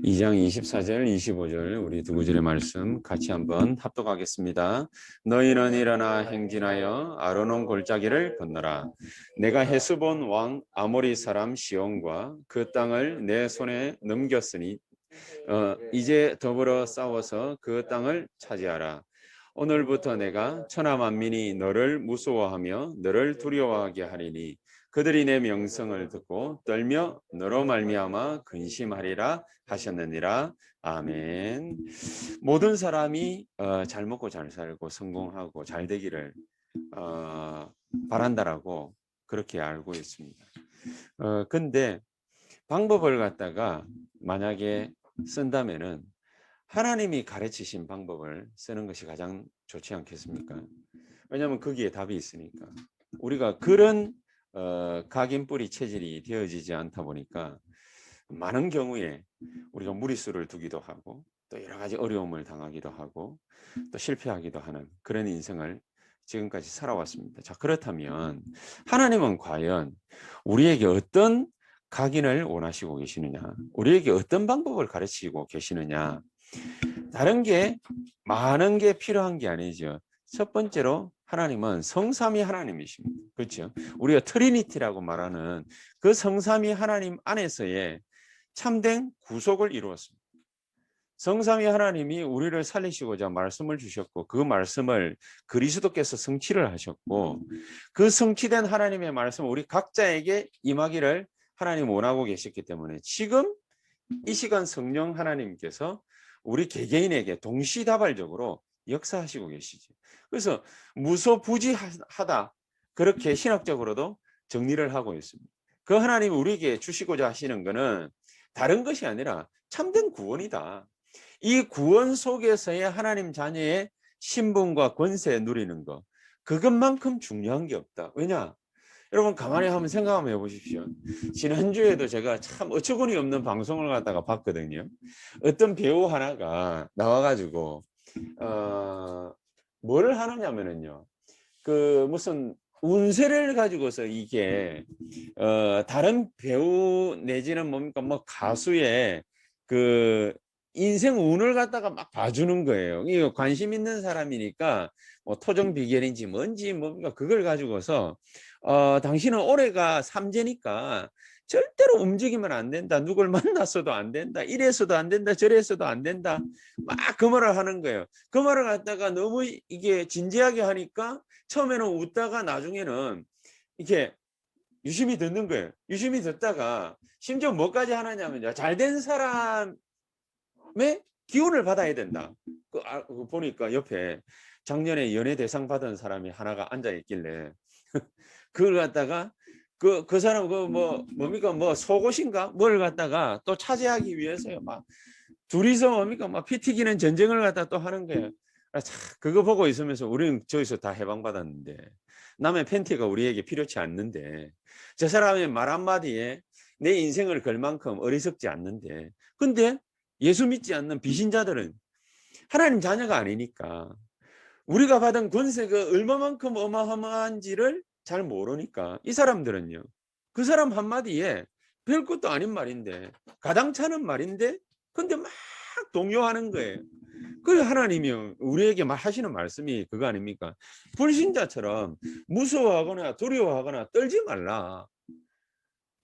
2장 24절 25절 우리 두 구절의 말씀 같이 한번 합독하겠습니다. 너희는 일어나 행진하여 아르논 골짜기를 건너라. 내가 헤스본 왕 아모리 사람 시온과 그 땅을 내 손에 넘겼으니 이제 더불어 싸워서 그 땅을 차지하라. 오늘부터 내가 천하 만민이 너를 무서워하며 너를 두려워하게 하리니 그들이 내 명성을 듣고 떨며 너로 말미암아 근심하리라 하셨느니라. 아멘. 모든 사람이 잘 먹고 잘 살고 성공하고 잘 되기를 바란다라고 그렇게 알고 있습니다. 근데 방법을 갖다가 만약에 쓴다면은 하나님이 가르치신 방법을 쓰는 것이 가장 좋지 않겠습니까? 왜냐하면 거기에 답이 있으니까. 우리가 그런 각인뿌리 체질이 되어지지 않다 보니까 많은 경우에 우리가 무리수를 두기도 하고 또 여러 가지 어려움을 당하기도 하고 또 실패하기도 하는 그런 인생을 지금까지 살아왔습니다. 자, 그렇다면 하나님은 과연 우리에게 어떤 각인을 원하시고 계시느냐, 우리에게 어떤 방법을 가르치고 계시느냐, 다른 게 많은 게 필요한 게 아니죠. 첫 번째로 하나님은 성삼위 하나님이십니다. 그렇죠? 우리가 트리니티라고 말하는 그 성삼위 하나님 안에서의 참된 구속을 이루었습니다. 성삼위 하나님이 우리를 살리시고자 말씀을 주셨고 그 말씀을 그리스도께서 성취를 하셨고 그 성취된 하나님의 말씀을 우리 각자에게 임하기를 하나님 원하고 계셨기 때문에 지금 이 시간 성령 하나님께서 우리 개개인에게 동시다발적으로 역사하시고 계시죠. 그래서 무소부지하다 그렇게 신학적으로도 정리를 하고 있습니다. 그 하나님이 우리에게 주시고자 하시는 것은 다른 것이 아니라 참된 구원이다. 이 구원 속에서의 하나님 자녀의 신분과 권세 누리는 것, 그것만큼 중요한 게 없다. 왜냐? 여러분 가만히 한번 생각 한번 해보십시오. 지난주에도 제가 참 어처구니 없는 방송을 갖다가 봤거든요. 어떤 배우 하나가 나와가지고 뭐를 하느냐면은요. 그 무슨 운세를 가지고서 이게 다른 배우 내지는 뭡니까 뭐 가수의 그 인생 운을 갖다가 막 봐주는 거예요. 이거 관심 있는 사람이니까 뭐 토정 비결인지 뭔지 뭡니까 그걸 가지고서 당신은 올해가 삼재니까 절대로 움직이면 안 된다. 누굴 만났어도 안 된다. 이래서도 안 된다. 저래서도 안 된다. 막 그 말을 하는 거예요. 그 말을 갖다가 너무 이게 진지하게 하니까 처음에는 웃다가 나중에는 이렇게 유심히 듣는 거예요. 유심히 듣다가 심지어 뭐까지 하느냐면요. 잘된 사람의 기운을 받아야 된다. 그거 보니까 옆에 작년에 연예 대상 받은 사람이 하나가 앉아 있길래 그걸 갖다가 그 사람 뭡니까 뭐 속옷인가 뭘 갖다가 또 차지하기 위해서요. 막 둘이서 뭡니까 막 피 튀기는 전쟁을 갖다 또 하는 거예요. 그거 보고 있으면서 우리는 저기서 다 해방받았는데 남의 팬티가 우리에게 필요치 않는데 저 사람의 말 한마디에 내 인생을 걸 만큼 어리석지 않는데 근데 예수 믿지 않는 비신자들은 하나님 자녀가 아니니까 우리가 받은 권세가 얼마만큼 어마어마한지를 잘 모르니까 이 사람들은요. 그 사람 한마디에 별것도 아닌 말인데 가당찮은 말인데 근데 막 동요하는 거예요. 그 하나님이 우리에게 하시는 말씀이 그거 아닙니까? 불신자처럼 무서워하거나 두려워하거나 떨지 말라.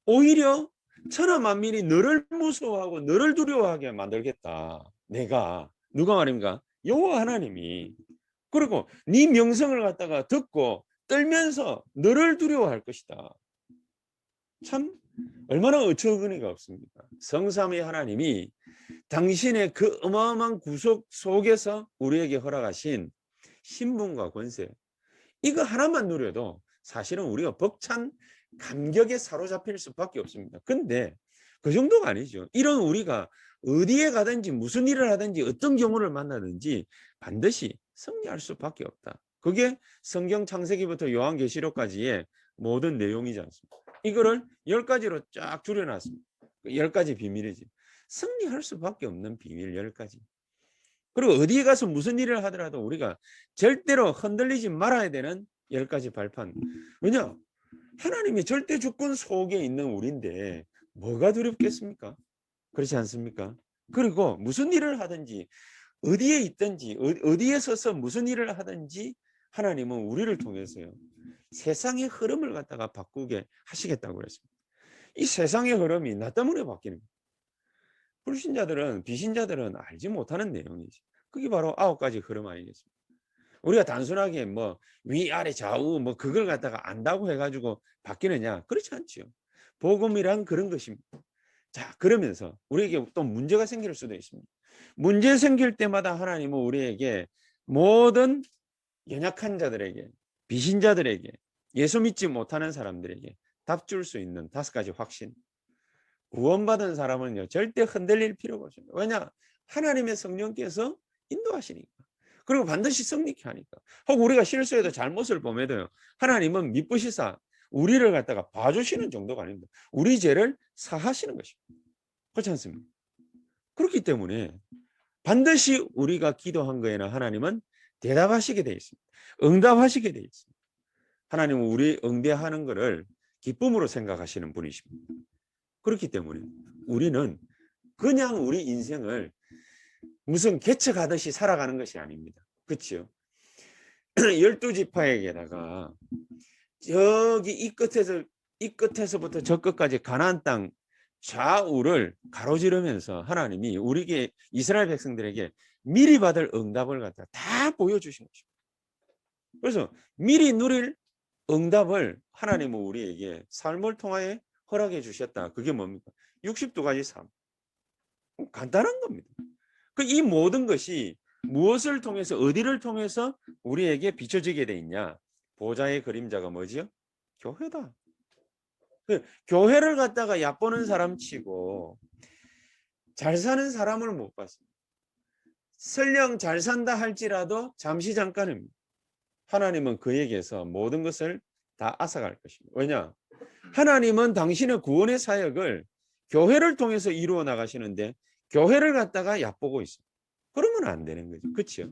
오히려 천하 만민이 너를 무서워하고 너를 두려워하게 만들겠다. 내가 누가 말입니까? 여호와 하나님이. 그리고 네 명성을 갖다가 듣고 떨면서 너를 두려워할 것이다. 참 얼마나 어처구니가 없습니까? 성삼위 하나님이 당신의 그 어마어마한 구속 속에서 우리에게 허락하신 신분과 권세 이거 하나만 누려도 사실은 우리가 벅찬 감격에 사로잡힐 수밖에 없습니다. 근데 그 정도가 아니죠. 이런 우리가 어디에 가든지 무슨 일을 하든지 어떤 경우를 만나든지 반드시 승리할 수밖에 없다. 그게 성경 창세기부터 요한계시록까지의 모든 내용이지 않습니까? 이거를 10가지로 쫙 줄여놨습니다. 10가지 비밀이지. 승리할 수밖에 없는 비밀 10가지. 그리고 어디에 가서 무슨 일을 하더라도 우리가 절대로 흔들리지 말아야 되는 10가지 발판. 왜냐? 하나님이 절대 주권 속에 있는 우리인데 뭐가 두렵겠습니까? 그렇지 않습니까? 그리고 무슨 일을 하든지 어디에 있든지 어디에 서서 무슨 일을 하든지 하나님은 우리를 통해서요. 세상의 흐름을 갖다가 바꾸게 하시겠다고 그랬습니다. 이 세상의 흐름이 나 때문에 바뀌는 거예요. 불신자들은 비신자들은 알지 못하는 내용이지. 그게 바로 9가지 흐름 아니겠습니까? 우리가 단순하게 뭐 위아래 좌우 뭐 그걸 갖다가 안다고 해가지고 바뀌느냐? 그렇지 않지요. 복음이란 그런 것입니다. 자, 그러면서 우리에게 또 문제가 생길 수도 있습니다. 문제 생길 때마다 하나님은 우리에게 모든 연약한 자들에게, 비신자들에게, 예수 믿지 못하는 사람들에게 답 줄 수 있는 5가지 확신. 구원받은 사람은요, 절대 흔들릴 필요가 없습니다. 왜냐? 하나님의 성령께서 인도하시니까. 그리고 반드시 성립케 하니까. 혹 우리가 실수해도 잘못을 범해도요, 하나님은 미쁘시사 우리를 갖다가 봐주시는 정도가 아닙니다. 우리 죄를 사하시는 것입니다. 그렇지 않습니까? 그렇기 때문에 반드시 우리가 기도한 거에는 하나님은 대답하시게 되어 있습니다. 응답하시게 되어 있습니다. 하나님은 우리 응대하는 것을 기쁨으로 생각하시는 분이십니다. 그렇기 때문에 우리는 그냥 우리 인생을 무슨 개척하듯이 살아가는 것이 아닙니다. 그렇죠? 12지파에게다가 저기 이 끝에서부터 저 끝까지 가나안 땅 좌우를 가로지르면서 하나님이 우리에게 이스라엘 백성들에게 미리 받을 응답을 갖다 다 보여주신 것입니다. 그래서 미리 누릴 응답을 하나님은 우리에게 삶을 통하여 허락해 주셨다. 그게 뭡니까? 62가지 삶. 간단한 겁니다. 이 모든 것이 무엇을 통해서 어디를 통해서 우리에게 비춰지게 돼 있냐? 보좌의 그림자가 뭐지요? 교회다. 교회를 갖다가 얕보는 사람 치고 잘 사는 사람을 못 봤습니다. 설령 잘 산다 할지라도 잠시 잠깐입니다. 하나님은 그에게서 모든 것을 다 앗아갈 것입니다. 왜냐? 하나님은 당신의 구원의 사역을 교회를 통해서 이루어 나가시는데 교회를 갖다가 얕보고 있습니다. 그러면 안 되는 거죠. 그렇죠?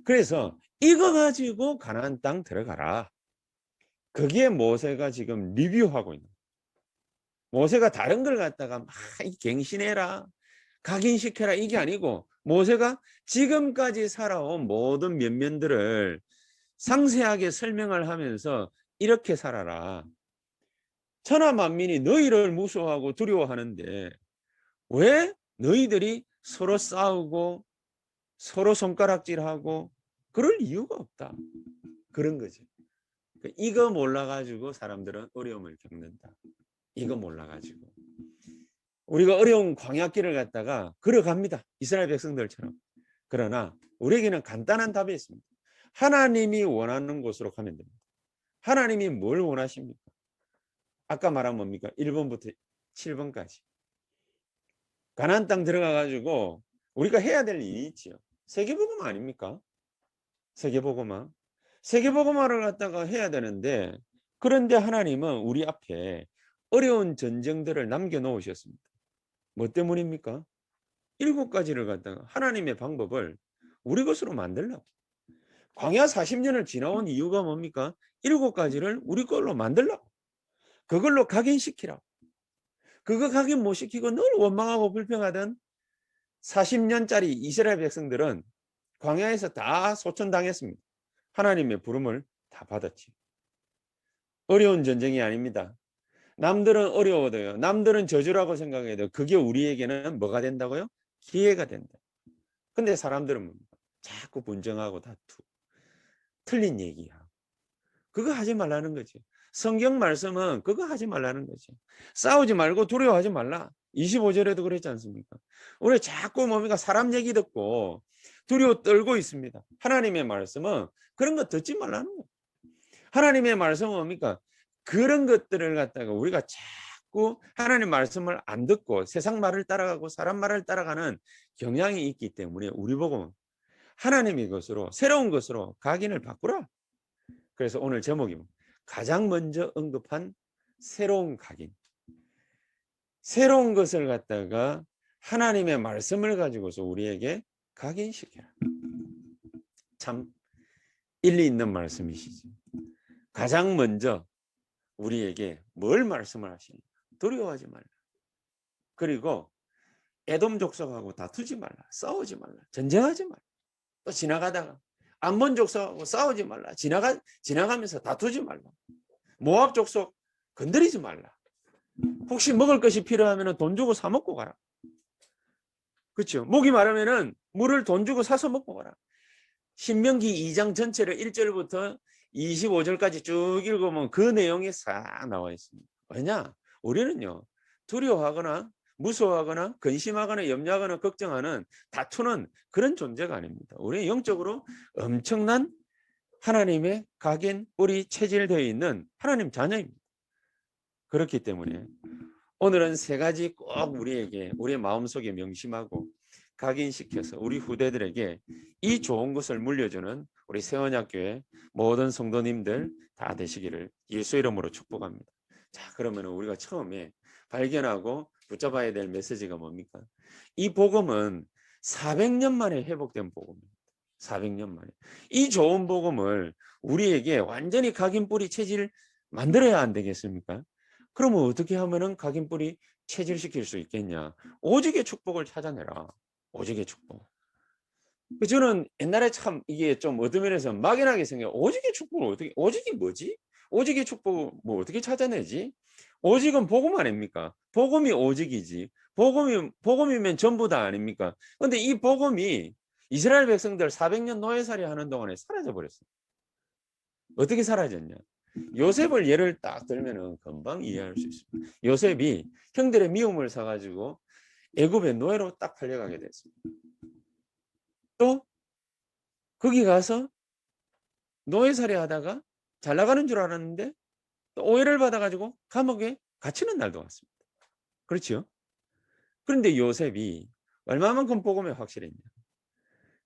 그래서 이거 가지고 가나안 땅 들어가라. 거기에 모세가 지금 리뷰하고 있는 거예요. 모세가 다른 걸 갖다가 막 갱신해라, 각인시켜라 이게 아니고 모세가 지금까지 살아온 모든 면면들을 상세하게 설명을 하면서 이렇게 살아라. 천하 만민이 너희를 무서워하고 두려워하는데 왜 너희들이 서로 싸우고 서로 손가락질하고 그럴 이유가 없다. 그런 거죠. 이거 몰라가지고 사람들은 어려움을 겪는다. 이거 몰라가지고. 우리가 어려운 광야길을 갔다가 걸어갑니다. 이스라엘 백성들처럼. 그러나 우리에게는 간단한 답이 있습니다. 하나님이 원하는 곳으로 가면 됩니다. 하나님이 뭘 원하십니까? 아까 말한 뭡니까? 1번부터 7번까지. 가나안 땅 들어가가지고 우리가 해야 될 일이 있지요. 세계복음 아닙니까? 세계복음화. 세계복음화를 갖다가 해야 되는데 그런데 하나님은 우리 앞에 어려운 전쟁들을 남겨놓으셨습니다. 뭐 때문입니까? 7가지를 갖다가 하나님의 방법을 우리 것으로 만들려고. 광야 40년을 지나온 이유가 뭡니까? 7가지를 우리 걸로 만들려고. 그걸로 각인시키라고. 그거 각인 못 시키고 늘 원망하고 불평하던 40년짜리 이스라엘 백성들은 광야에서 다 소천당했습니다. 하나님의 부름을 다 받았지. 어려운 전쟁이 아닙니다. 남들은 어려워도요. 남들은 저주라고 생각해도 그게 우리에게는 뭐가 된다고요? 기회가 된다. 근데 사람들은 뭡니까? 자꾸 분정하고 다투. 틀린 얘기하고. 그거 하지 말라는 거지. 성경 말씀은 그거 하지 말라는 거지. 싸우지 말고 두려워하지 말라. 25절에도 그랬지 않습니까? 우리 자꾸 뭡니까? 사람 얘기 듣고 두려워 떨고 있습니다. 하나님의 말씀은 그런 거 듣지 말라는 거예요. 하나님의 말씀은 뭡니까? 그런 것들을 갖다가 우리가 자꾸 하나님 말씀을 안 듣고 세상 말을 따라가고 사람 말을 따라가는 경향이 있기 때문에 우리 보고 하나님의 것으로 새로운 것으로 각인을 바꾸라. 그래서 오늘 제목이 가장 먼저 언급한 새로운 각인. 새로운 것을 갖다가 하나님의 말씀을 가지고서 우리에게 각인시켜라. 참 일리 있는 말씀이시죠. 가장 먼저 우리에게 뭘 말씀을 하시는가? 두려워하지 말라. 그리고 에돔 족속하고 다투지 말라. 싸우지 말라. 전쟁하지 말라. 또 지나가다가 암몬 족속하고 싸우지 말라. 지나가면서 다투지 말라. 모압 족속 건드리지 말라. 혹시 먹을 것이 필요하면 돈 주고 사 먹고 가라. 그렇죠? 목이 마르면은 물을 돈 주고 사서 먹고 가라. 신명기 2장 전체를 1절부터 25절까지 쭉 읽으면 그 내용이 싹 나와 있습니다. 왜냐? 우리는요, 두려워하거나 무서워하거나 근심하거나 염려하거나 걱정하는 다투는 그런 존재가 아닙니다. 우리는 영적으로 엄청난 하나님의 각인, 뿌리, 체질되어 있는 하나님 자녀입니다. 그렇기 때문에 오늘은 세 가지 꼭 우리에게 우리의 마음속에 명심하고 각인시켜서 우리 후대들에게 이 좋은 것을 물려주는 우리 세원학교의 모든 성도님들 다 되시기를 예수 이름으로 축복합니다. 자, 그러면 우리가 처음에 발견하고 붙잡아야 될 메시지가 뭡니까? 이 복음은 400년 만에 회복된 복음입니다. 400년 만에. 이 좋은 복음을 우리에게 완전히 각인 뿌리 체질 만들어야 안 되겠습니까? 그러면 어떻게 하면은 각인 뿌리 체질시킬 수 있겠냐? 오직의 축복을 찾아내라. 오직의 축복. 저는 옛날에 참 이게 좀 어떤 면에서 막연하게 생겨요. 오직의 축복을 어떻게, 오직이 뭐지? 오직의 축복을 뭐 어떻게 찾아내지? 오직은 복음 아닙니까? 복음이 오직이지. 복음이면 전부 다 아닙니까? 근데 이 복음이 이스라엘 백성들 400년 노예살이 하는 동안에 사라져 버렸어요. 어떻게 사라졌냐? 요셉을 예를 딱 들면은 금방 이해할 수 있습니다. 요셉이 형들의 미움을 사가지고 애굽의 노예로 딱 팔려가게 됐습니다. 또 거기 가서 노예살이 하다가 잘 나가는 줄 알았는데 또 오해를 받아가지고 감옥에 갇히는 날도 왔습니다. 그렇죠? 그런데 요셉이 얼마만큼 복음에 확실했냐?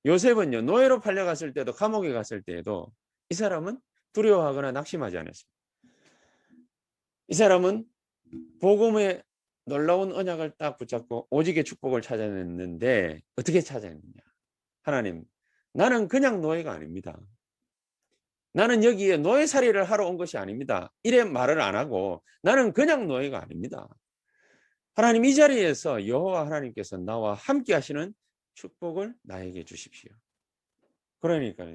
요셉은요, 노예로 팔려갔을 때도 감옥에 갔을 때에도 이 사람은 두려워하거나 낙심하지 않았습니다. 이 사람은 복음의 놀라운 언약을 딱 붙잡고 오직의 축복을 찾아냈는데 어떻게 찾아냈느냐? 하나님, 나는 그냥 노예가 아닙니다. 나는 여기에 노예살이를 하러 온 것이 아닙니다. 이래 말을 안 하고 나는 그냥 노예가 아닙니다. 하나님, 이 자리에서 여호와 하나님께서 나와 함께 하시는 축복을 나에게 주십시오. 그러니까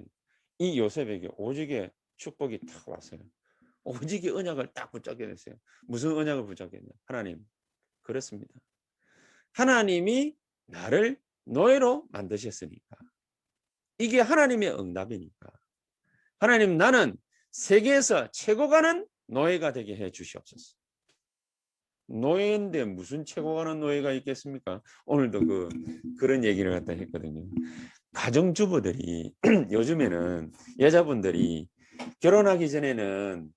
이 요셉에게 오직의 축복이 탁 왔어요. 오직의 언약을 딱 붙잡게 됐어요. 무슨 언약을 붙잡겠냐? 하나님, 그렇습니다. 하나님이 나를 노예로 만드셨으니까. 이게 하나님의 응답이니까. 하나님, 나는 세계에서 최고 가는 노예가 되게 해 주시옵소서. 노예인데 무슨 최고 가는 노예가 있겠습니까? 오늘도 그런 얘기를 갖다 했거든요. 가정주부들이 요즘에는 여자분들이 결혼하기 전에는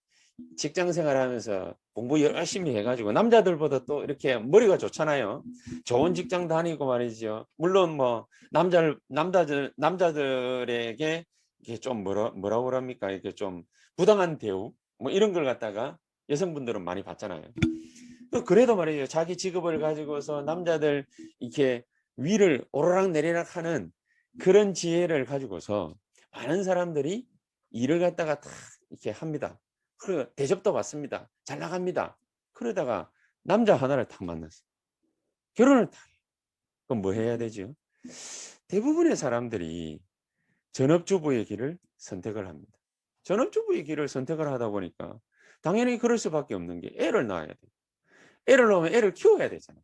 직장 생활하면서 공부 열심히 해가지고 남자들보다 또 이렇게 머리가 좋잖아요. 좋은 직장 다니고 말이죠. 물론 뭐 남자들에게 이게 좀 뭐라고 그럽니까? 이렇게 좀 부당한 대우 뭐 이런 걸 갖다가 여성분들은 많이 받잖아요. 그래도 말이죠. 자기 직업을 가지고서 남자들 이렇게 위를 오르락 내리락 하는 그런 지혜를 가지고서 많은 사람들이 일을 갖다가 다 이렇게 합니다. 그리고 대접도 받습니다. 잘 나갑니다. 그러다가 남자 하나를 딱 만났어요. 결혼을 딱 해요. 그럼 뭐 해야 되죠? 대부분의 사람들이 전업주부의 길을 선택을 합니다. 전업주부의 길을 선택을 하다 보니까 당연히 그럴 수밖에 없는 게 애를 낳아야 돼요. 애를 낳으면 애를 키워야 되잖아요.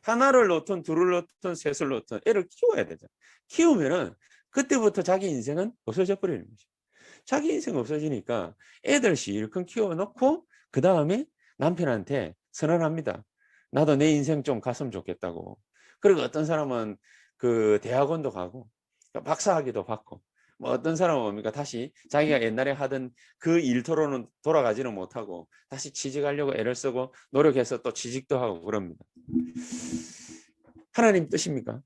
하나를 놓든 둘을 놓든 셋을 놓든 애를 키워야 되잖아요. 키우면은 그때부터 자기 인생은 없어져 버리는 거죠. 자기 인생 없어지니까 애들 실컷 키워놓고 그 다음에 남편한테 선언합니다. 나도 내 인생 좀 갔으면 좋겠다고. 그리고 어떤 사람은 그 대학원도 가고 박사학위도 받고 뭐 어떤 사람은 뭡니까 다시 자기가 옛날에 하던 그 일터로는 돌아가지는 못하고 다시 취직하려고 애를 쓰고 노력해서 또 취직도 하고 그럽니다. 하나님 뜻입니까?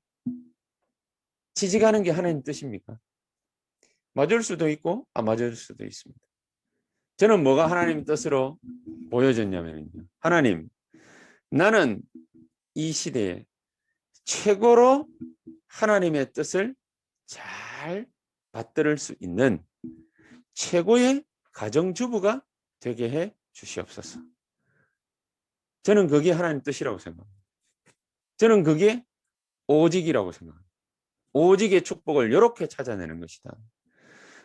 취직하는 게 하나님 뜻입니까? 맞을 수도 있고 안 맞을 수도 있습니다. 저는 뭐가 하나님 뜻으로 보여졌냐면요. 하나님, 나는 이 시대에 최고로 하나님의 뜻을 잘 받들을 수 있는 최고의 가정주부가 되게 해 주시옵소서. 저는 그게 하나님 뜻이라고 생각합니다. 저는 그게 오직이라고 생각합니다. 오직의 축복을 이렇게 찾아내는 것이다.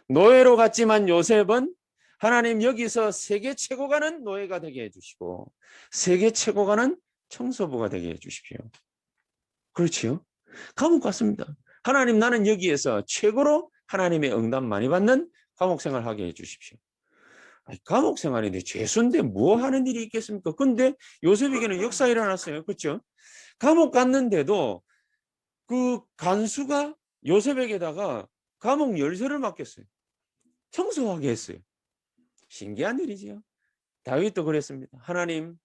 노예로 갔지만 요셉은 하나님 여기서 세계 최고가는 노예가 되게 해주시고 세계 최고가는 청소부가 되게 해주십시오. 그렇지요? 감옥 갔습니다. 하나님 나는 여기에서 최고로 하나님의 응답 많이 받는 감옥 생활하게 해주십시오. 아니, 감옥 생활인데 죄수인데 뭐 하는 일이 있겠습니까? 근데 요셉에게는 역사 일어났어요. 그렇죠? 감옥 갔는데도 그 간수가 요셉에게다가 감옥 열쇠를 맡겼어요. 청소하게 했어요. 신기한 일이지요. 다윗도 그랬습니다. 하나님,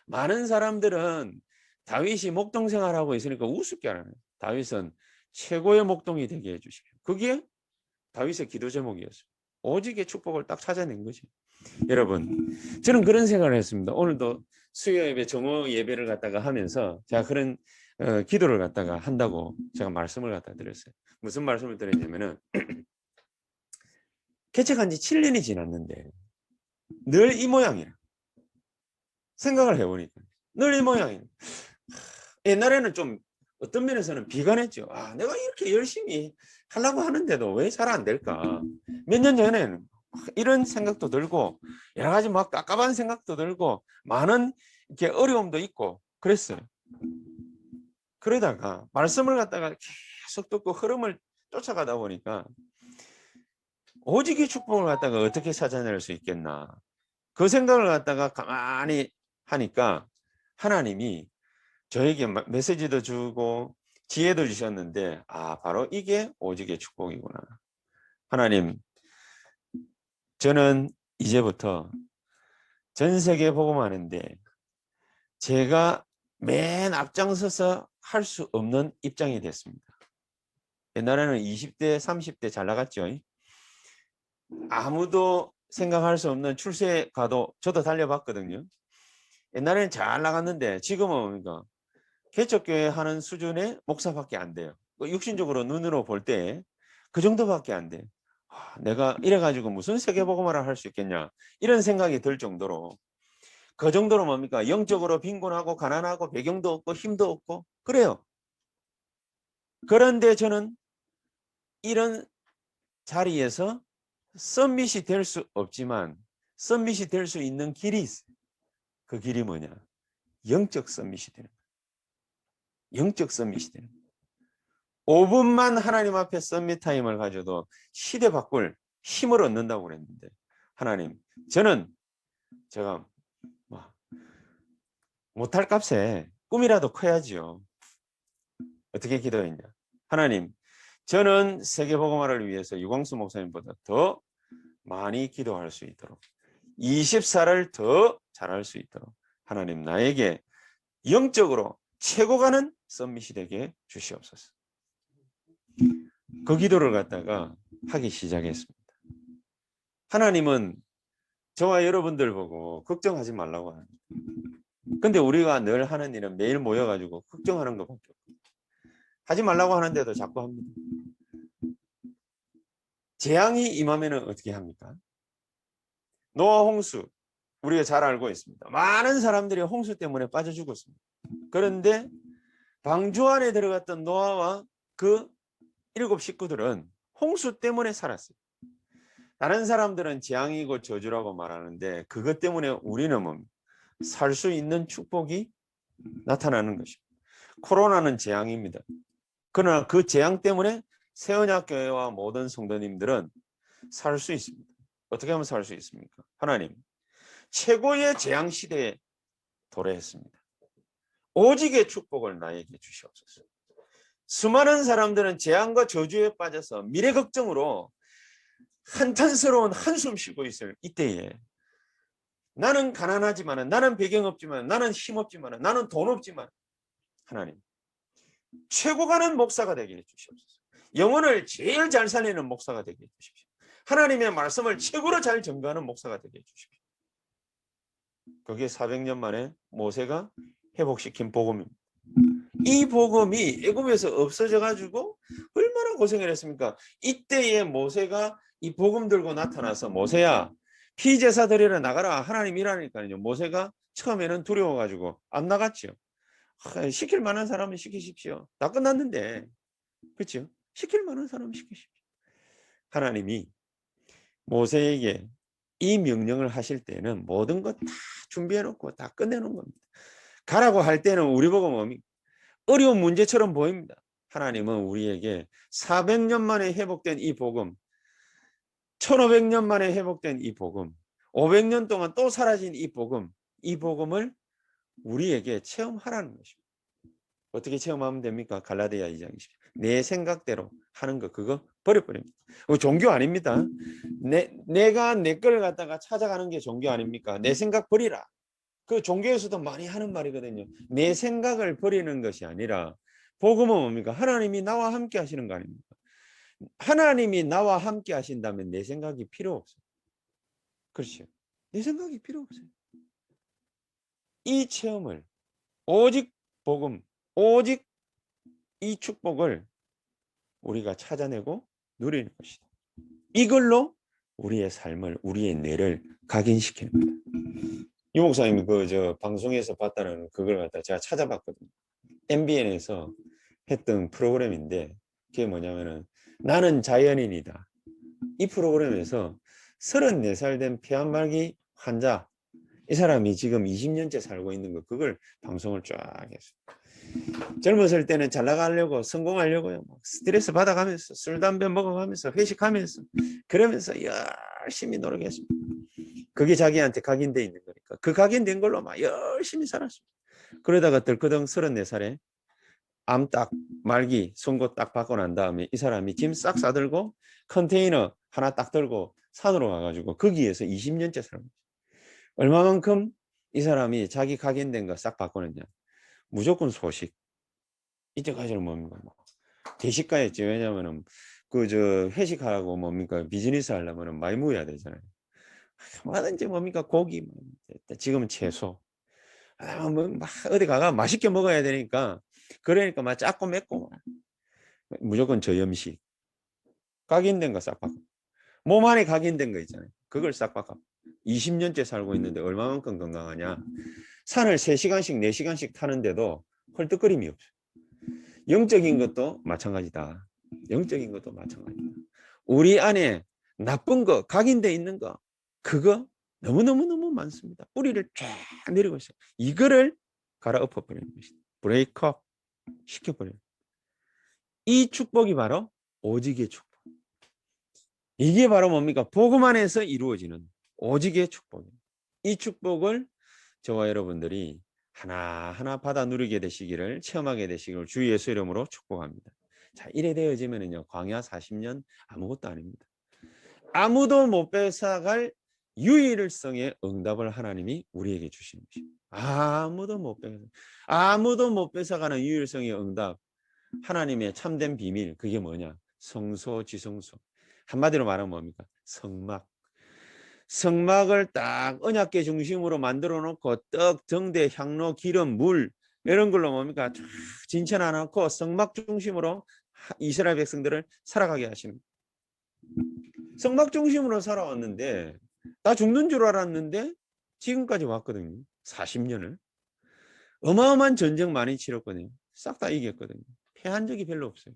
많은 사람들은 다윗이 목동 생활하고 있으니까 우습게 하나요. 다윗은 최고의 목동이 되게 해주십시오. 그게 다윗의 기도 제목이었어요. 오직의 축복을 딱 찾아낸 거죠. 여러분, 저는 그런 생각을 했습니다. 오늘도 수요 예배, 정오 예배를 갖다가 하면서 제가 그런 기도를 갖다가 한다고 제가 말씀을 갖다 드렸어요. 무슨 말씀을 드렸냐면은 개척한 지 7년이 지났는데 늘 이 모양이라 생각을 해보니까 늘 이 모양이라. 옛날에는 좀 어떤 면에서는 비관했죠. 아, 내가 이렇게 열심히 하려고 하는데도 왜 잘 안 될까? 몇 년 전에는 이런 생각도 들고 여러 가지 막 깝깝한 생각도 들고 많은 이렇게 어려움도 있고 그랬어요. 그러다가 말씀을 갖다가 계속 듣고 흐름을 쫓아가다 보니까 오직의 축복을 갖다가 어떻게 찾아낼 수 있겠나. 그 생각을 갖다가 가만히 하니까 하나님이 저에게 메시지도 주고 지혜도 주셨는데 아, 바로 이게 오직의 축복이구나. 하나님, 저는 이제부터 전 세계 복음하는데 제가 맨 앞장서서 할 수 없는 입장이 됐습니다. 옛날에는 20대, 30대 잘 나갔죠. 아무도 생각할 수 없는 출세가도 저도 달려봤거든요. 옛날에는 잘 나갔는데 지금은 뭡니까? 개척교회 하는 수준의 목사밖에 안 돼요. 육신적으로 눈으로 볼 때 그 정도밖에 안 돼. 내가 이래가지고 무슨 세계복음화를 할 수 있겠냐 이런 생각이 들 정도로 그 정도로 뭡니까? 영적으로 빈곤하고 가난하고 배경도 없고 힘도 없고 그래요. 그런데 저는 이런 자리에서 썸밋이 될 수 없지만 썸밋이 될 수 있는 길이 있어요. 그 길이 뭐냐? 영적 썸밋이 되는 거예요. 영적 썸밋이 되는 거예요. 5분만 하나님 앞에 썸밋 타임을 가져도 시대 바꿀 힘을 얻는다고 그랬는데 하나님, 저는 제가 못할 값에 꿈이라도 커야지요. 어떻게 기도했냐? 하나님, 저는 세계복음화를 위해서 유광수 목사님보다 더 많이 기도할 수 있도록 24를 더 잘할 수 있도록 하나님 나에게 영적으로 최고 가는 썸밋이 되게 주시옵소서. 그 기도를 갖다가 하기 시작했습니다. 하나님은 저와 여러분들 보고 걱정하지 말라고 합니다. 근데 우리가 늘 하는 일은 매일 모여가지고 걱정하는 것밖에 없어요. 하지 말라고 하는데도 자꾸 합니다. 재앙이 임하면은 어떻게 합니까? 노아 홍수 우리가 잘 알고 있습니다. 많은 사람들이 홍수 때문에 빠져 죽었습니다. 그런데 방주 안에 들어갔던 노아와 그 7 식구들은 홍수 때문에 살았어요. 다른 사람들은 재앙이고 저주라고 말하는데 그것 때문에 우리는 살 수 있는 축복이 나타나는 것입니다. 코로나는 재앙입니다. 그러나 그 재앙 때문에 새언약교회와 모든 성도님들은 살 수 있습니다. 어떻게 하면 살 수 있습니까? 하나님, 최고의 재앙 시대에 도래했습니다. 오직의 축복을 나에게 주시옵소서. 수많은 사람들은 재앙과 저주에 빠져서 미래 걱정으로 한탄스러운 한숨 쉬고 있을 이때에 나는 가난하지만 나는 배경 없지만 나는 힘 없지만 나는 돈 없지만 하나님 최고 가는 목사가 되게 해주시옵소서. 영혼을 제일 잘 살리는 목사가 되게 해주십시오. 하나님의 말씀을 최고로 잘 전가하는 목사가 되게 해주십시오. 그게 400년 만에 모세가 회복시킨 복음입니다. 이 복음이 애굽에서 없어져 가지고 얼마나 고생을 했습니까? 이때에 모세가 이 복음 들고 나타나서 모세야 피제사 드리러 나가라 하나님이라니까요. 모세가 처음에는 두려워가지고 안 나갔죠. 시킬 만한 사람은 시키십시오. 다 끝났는데, 그렇죠? 시킬 만한 사람은 시키십시오. 하나님이 모세에게 이 명령을 하실 때는 모든 것 다 준비해 놓고 다 끝내 놓은 겁니다. 가라고 할 때는 우리 보고 뭡니까? 어려운 문제처럼 보입니다. 하나님은 우리에게 400년 만에 회복된 이 복음, 1500년 만에 회복된 이 복음, 500년 동안 또 사라진 이 복음을 우리에게 체험하라는 것입니다. 어떻게 체험하면 됩니까? 갈라디아 2장 20절. 내 생각대로 하는 거 그거 버려버립니다. 종교 아닙니다. 내가 내 걸 갖다가 찾아가는 게 종교 아닙니까? 내 생각 버리라. 그 종교에서도 많이 하는 말이거든요. 내 생각을 버리는 것이 아니라 복음은 뭡니까? 하나님이 나와 함께 하시는 거 아닙니까? 하나님이 나와 함께 하신다면 내 생각이 필요 없어요. 그렇죠. 내 생각이 필요 없어요. 이 체험을 오직 복음, 오직 이 축복을 우리가 찾아내고 누리는 것이다. 이걸로 우리의 삶을, 우리의 뇌를 각인시키는 겁니다. 유 목사님이 방송에서 봤다는 그걸 갖다 제가 찾아봤거든요. MBN에서 했던 프로그램인데 그게 뭐냐면은 나는 자연인이다. 이 프로그램에서 34살 된 폐암말기 환자, 이 사람이 지금 20년째 살고 있는 거, 그걸 방송을 쫙 했어요. 젊었을 때는 잘 나가려고, 성공하려고요. 스트레스 받아가면서, 술, 담배 먹어가면서, 회식하면서, 그러면서 열심히 노력했습니다. 그게 자기한테 각인돼 있는 거니까. 그 각인된 걸로 막 열심히 살았습니다. 그러다가 덜커덩 34살에 암 딱 말기 선고 딱 받고 난 다음에 이 사람이 짐 싹 싸들고 컨테이너 하나 딱 들고 산으로 가가지고 거기에서 20년째 살고 얼마만큼 이 사람이 자기 각인된 거 싹 바꾸느냐. 무조건 소식. 이때까지는 뭡니까? 대식가였지. 왜냐면은 회식하라고 뭡니까? 비즈니스 하려면은 많이 모여야 되잖아요. 뭐든지 뭡니까? 고기, 지금은 채소. 막 어디 가가 맛있게 먹어야 되니까 그러니까 막 작고 맵고 무조건 저염식. 각인된 거 싹 바꿔. 몸 안에 각인된 거 있잖아요. 그걸 싹 바꿔. 20년째 살고 있는데 얼마만큼 건강하냐. 산을 3시간씩 4시간씩 타는데도 헐떡거림이 없어요. 영적인 것도 마찬가지다. 영적인 것도 마찬가지다. 우리 안에 나쁜 거, 각인돼 있는 거, 그거 너무너무너무 많습니다. 뿌리를 쫙 내리고 있어요. 이거를 갈아엎어버리는 것이다. 브레이크업 시켜버려요. 이 축복이 바로 오직의 축복. 이게 바로 뭡니까? 복음 안에서 이루어지는 오직의 축복입니다. 이 축복을 저와 여러분들이 하나하나 받아 누리게 되시기를, 체험하게 되시기를 주 예수 이름으로 축복합니다. 자, 이래 되어지면은요, 광야 40년 아무것도 아닙니다. 아무도 못 뺏어갈 유일성의 응답을 하나님이 우리에게 주시는 것입니다. 아무도 못 뺏어가는 유일성의 응답, 하나님의 참된 비밀, 그게 뭐냐? 성소지성소. 한마디로 말하면 뭡니까? 성막. 성막을 딱 언약궤 중심으로 만들어 놓고 떡, 정대, 향로, 기름, 물 이런 걸로 뭡니까? 쫙 진천해 놓고 성막 중심으로 이스라엘 백성들을 살아가게 하십니다. 성막 중심으로 살아왔는데 다 죽는 줄 알았는데 지금까지 왔거든요. 40년을. 어마어마한 전쟁 많이 치렀거든요. 싹 다 이겼거든요. 패한 적이 별로 없어요.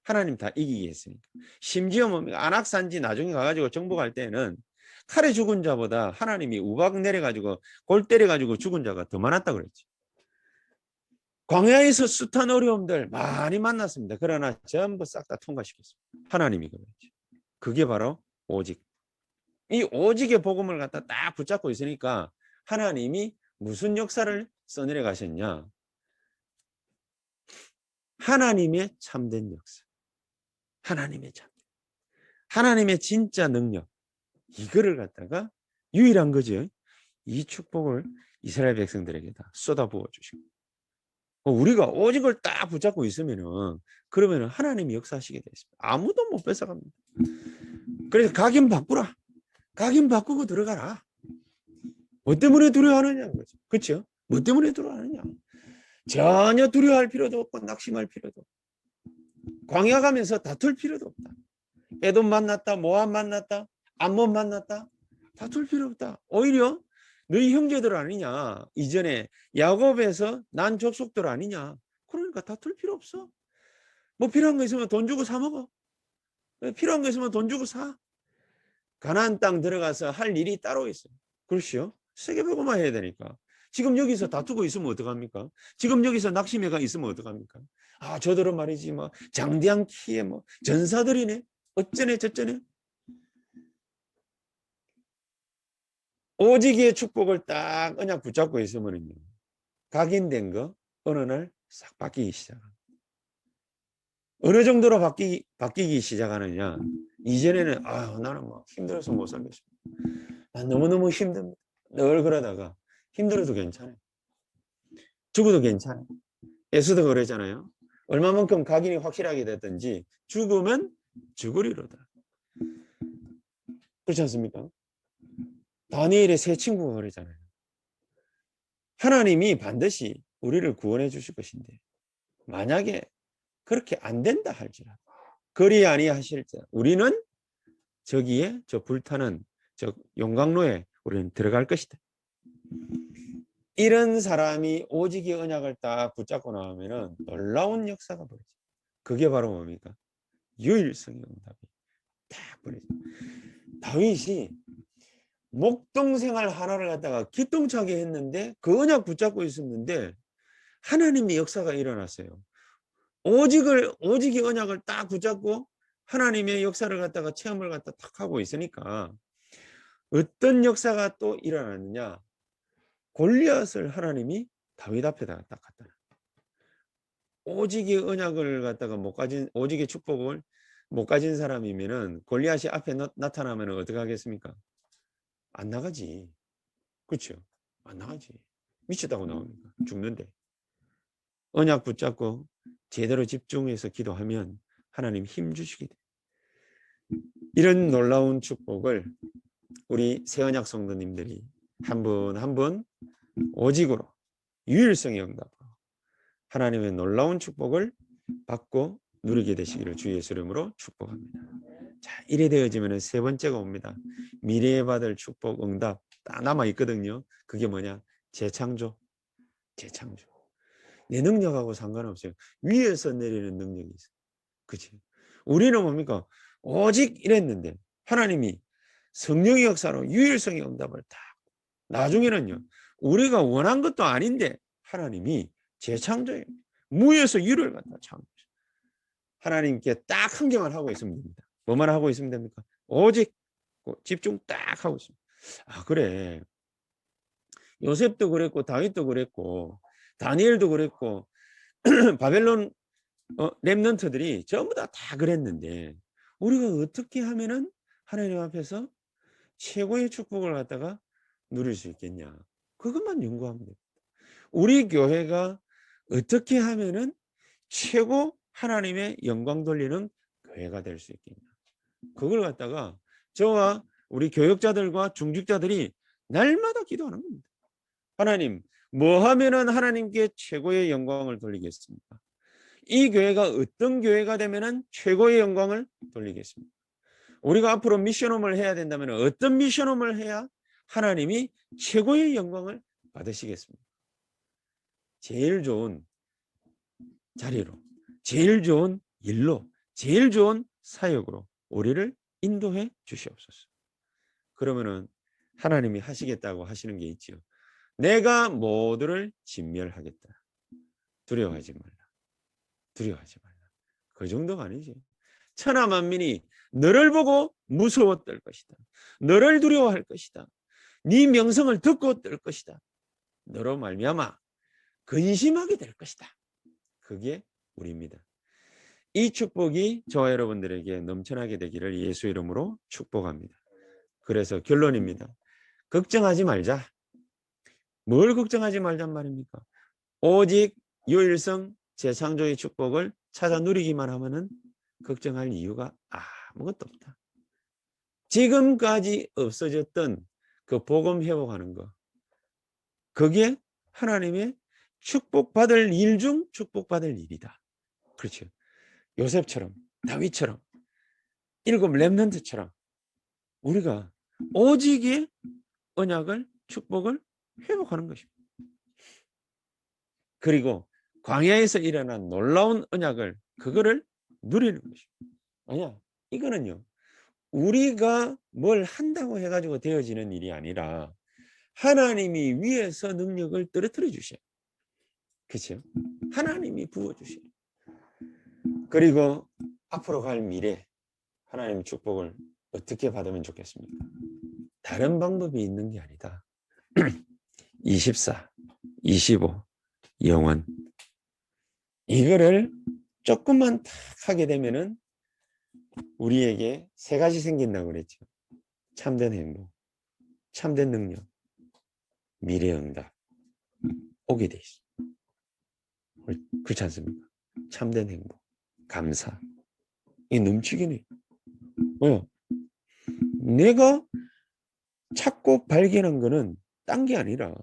하나님 다 이기게 했으니까. 심지어 뭡니까? 안악산지 나중에 가가지고 정복할 때는 칼에 죽은 자보다 하나님이 우박 내려가지고 골 때려가지고 죽은 자가 더 많았다 그랬지. 광야에서 숱한 어려움들 많이 만났습니다. 그러나 전부 싹 다 통과시켰습니다. 하나님이 그랬지. 그게 바로 오직. 이 오직의 복음을 갖다 딱 붙잡고 있으니까 하나님이 무슨 역사를 써내려 가셨냐. 하나님의 참된 역사. 하나님의 참. 하나님의 진짜 능력. 이거를 갖다가 유일한 거죠. 이 축복을 이스라엘 백성들에게 다 쏟아부어 주시고 우리가 오직을 딱 붙잡고 있으면은 그러면은 하나님이 역사하시게 되어 있습니다. 아무도 못 뺏어갑니다. 그래서 각인 바꾸라. 각인 바꾸고 들어가라. 뭐 때문에 두려워하느냐 거죠. 그렇죠? 뭐 때문에 두려워하느냐. 전혀 두려워할 필요도 없고 낙심할 필요도 없고 광야 가면서 다툴 필요도 없다. 에돔 만났다, 모압 만났다, 암몬 만났다. 다툴 필요 없다. 오히려 너희 형제들 아니냐. 이전에 야곱에서 난 족속들 아니냐. 그러니까 다툴 필요 없어. 뭐 필요한 거 있으면 돈 주고 사 먹어. 필요한 거 있으면 돈 주고 사. 가나안 땅 들어가서 할 일이 따로 있어요. 그렇죠? 세계보고만 해야 되니까. 지금 여기서 다투고 있으면 어떡합니까? 지금 여기서 낙심해가 있으면 어떡합니까? 아, 저들은 말이지 뭐 장대한 키에 뭐 전사들이네. 어쩌네 저쩌네. 오직의 축복을 딱 언약 붙잡고 있으면요. 각인된 거 어느 날 싹 바뀌기 시작합니다. 어느 정도로 바뀌기 시작하느냐. 이전에는 나는 뭐 힘들어서 못 살겠습니다. 난 너무너무 힘듭니다. 늘 그러다가 힘들어도 괜찮아요. 죽어도 괜찮아요. 예수도 그러잖아요. 얼마만큼 각인이 확실하게 됐든지 죽으면 죽으리로다. 그렇지 않습니까? 다니엘의 세 친구가 그러잖아요. 하나님이 반드시 우리를 구원해 주실 것인데 만약에 그렇게 안 된다 할지라도 그리 아니하실 때 우리는 저기에 저 불타는 저 용광로에 우리는 들어갈 것이다. 이런 사람이 오직의 언약을 딱 붙잡고 나오면은 놀라운 역사가 벌어져요. 그게 바로 뭡니까? 유일성의 응답이 딱 벌어져요. 다윗이 목동 생활 하나를 갖다가 기똥차게 했는데 그 언약 붙잡고 있었는데 하나님의 역사가 일어났어요. 오직의 언약을 딱 붙잡고 하나님의 역사를 갖다가 체험을 갖다 딱 하고 있으니까 어떤 역사가 또 일어났느냐? 골리앗을 하나님이 다윗 앞에다가 딱 갖다 놔. 오직의 언약을 갖다가 못 가진 오직의 축복을 못 가진 사람이면은 골리앗이 앞에 나타나면 어떻게 하겠습니까? 안 나가지. 그렇죠? 안 나가지. 미쳤다고 나옵니까? 죽는데. 언약 붙잡고 제대로 집중해서 기도하면 하나님 힘 주시게 돼. 이런 놀라운 축복을 우리 새언약 성도님들이 한 분 한 분 오직으로 유일성의 응답으로 하나님의 놀라운 축복을 받고 누리게 되시기를 주 예수 이름으로 축복합니다. 자, 이래 되어지면 세 번째가 옵니다. 미래에 받을 축복 응답 딱 남아 있거든요. 그게 뭐냐? 재창조. 재창조. 내 능력하고 상관없어요. 위에서 내리는 능력이 있어요. 그치? 우리는 뭡니까? 오직 이랬는데 하나님이 성령의 역사로 유일성의 응답을 딱 나중에는요. 우리가 원한 것도 아닌데 하나님이 재창조해요. 무에서 유를 갖다 창조. 하나님께 딱 한 개만 하고 있으면 됩니다. 뭐만 하고 있으면 됩니까? 오직 집중 딱 하고 있습니다. 아, 그래. 요셉도 그랬고 다윗도 그랬고 다니엘도 그랬고 바벨론 렘넌트들이 전부 다 그랬는데 우리가 어떻게 하면은 하나님 앞에서 최고의 축복을 갖다가 누릴 수 있겠냐? 그것만 연구하면 됩니다. 우리 교회가 어떻게 하면은 최고 하나님의 영광 돌리는 교회가 될 수 있겠냐? 그걸 갖다가 저와 우리 교역자들과 중직자들이 날마다 기도하는 겁니다. 하나님, 뭐 하면은 하나님께 최고의 영광을 돌리겠습니까? 이 교회가 어떤 교회가 되면은 최고의 영광을 돌리겠습니까? 우리가 앞으로 미션홈을 해야 된다면 어떤 미션홈을 해야 하나님이 최고의 영광을 받으시겠습니까? 제일 좋은 자리로, 제일 좋은 일로, 제일 좋은 사역으로 우리를 인도해 주시옵소서. 그러면은 하나님이 하시겠다고 하시는 게 있지요. 내가 모두를 진멸하겠다. 두려워하지 말라. 두려워하지 말라. 그 정도가 아니지. 천하 만민이 너를 보고 무서워 떨 것이다. 너를 두려워할 것이다. 네 명성을 듣고 떨 것이다. 너로 말미암아 근심하게 될 것이다. 그게 우리입니다. 이 축복이 저와 여러분들에게 넘쳐나게 되기를 예수 이름으로 축복합니다. 그래서 결론입니다. 걱정하지 말자. 뭘 걱정하지 말란 말입니까? 오직 유일성 재창조의 축복을 찾아 누리기만 하면은 걱정할 이유가 아무것도 없다. 지금까지 없어졌던 그 복음 회복하는 거, 그게 하나님의 축복받을 일 중 축복받을 일이다. 그렇죠. 요셉처럼, 다윗처럼, 7 렘넌트처럼 우리가 오직의 언약을, 축복을 회복하는 것입니다. 그리고 광야에서 일어난 놀라운 언약을, 그거를 누리는 것입니다. 아니야, 이거는요, 우리가 뭘 한다고 해가지고 되어지는 일이 아니라 하나님이 위에서 능력을 떨어뜨려 주셔요. 그렇죠? 하나님이 부어주셔요. 그리고 앞으로 갈 미래, 하나님 축복을 어떻게 받으면 좋겠습니까? 다른 방법이 있는 게 아니다. 24, 25, 영원. 이거를 조금만 탁 하게 되면은 우리에게 세 가지 생긴다고 그랬죠. 참된 행복, 참된 능력, 미래응답 오게 돼 있어. 그렇지 않습니까? 참된 행복, 감사, 이 넘치긴 해. 왜요? 내가 찾고 발견한 거는 딴 게 아니라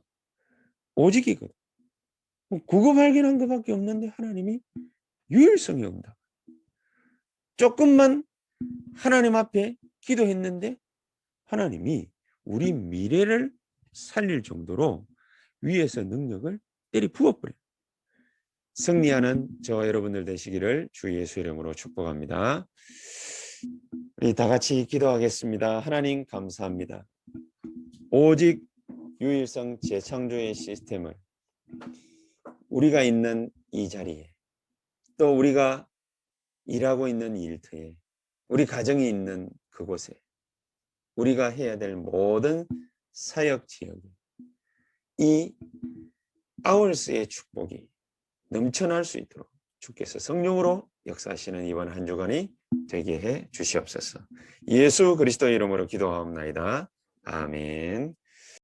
오직이거든. 그거 발견한 것밖에 없는데 하나님이 유일성이 없다. 조금만 하나님 앞에 기도했는데 하나님이 우리 미래를 살릴 정도로 위에서 능력을 때리 부어버려요. 승리하는 저와 여러분들 되시기를 주 예수 이름으로 축복합니다. 우리 다 같이 기도하겠습니다. 하나님 감사합니다. 오직 유일성 재창조의 시스템을 우리가 있는 이 자리에, 또 우리가 일하고 있는 일터에, 우리 가정이 있는 그곳에, 우리가 해야 될 모든 사역 지역에 이 아울스의 축복이 넘쳐날 수 있도록 주께서 성령으로 역사하시는 이번 한 주간이 되게 해 주시옵소서. 예수 그리스도 이름으로 기도하옵나이다. 아멘.